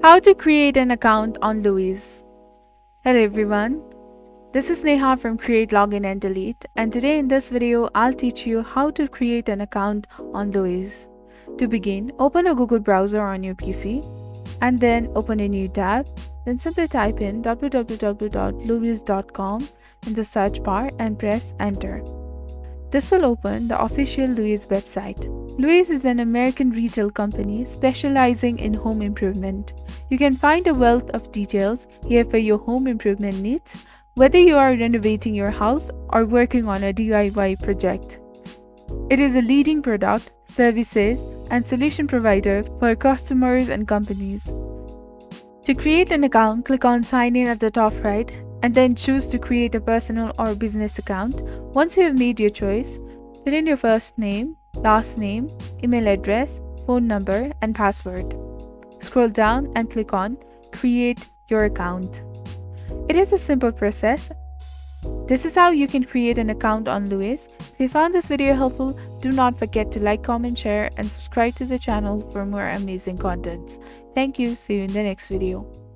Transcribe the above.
How to create an account on Lowe. Hello everyone, this is Neha from Create, Login and Delete, and today in this video I'll teach you how to create an account on Lowe. To begin, open a Google browser on your PC and then open a new tab. Then simply type in www.lowe's.com in the search bar and press enter. This will open the official Lowe website. Lowe is an American retail company specializing in home improvement. You can find a wealth of details here for your home improvement needs, whether you are renovating your house or working on a DIY project. It is a leading product, services, and solution provider for customers and companies. To create an account, click on Sign In at the top right and then choose to create a personal or business account. Once you have made your choice, fill in your first name, last name, email address, phone number, and password. Scroll down and click on Create Your Account. It is a simple process. This is how you can create an account on Lowe. If you found this video helpful, do not forget to like, comment, share, and subscribe to the channel for more amazing contents. Thank you. See you in the next video.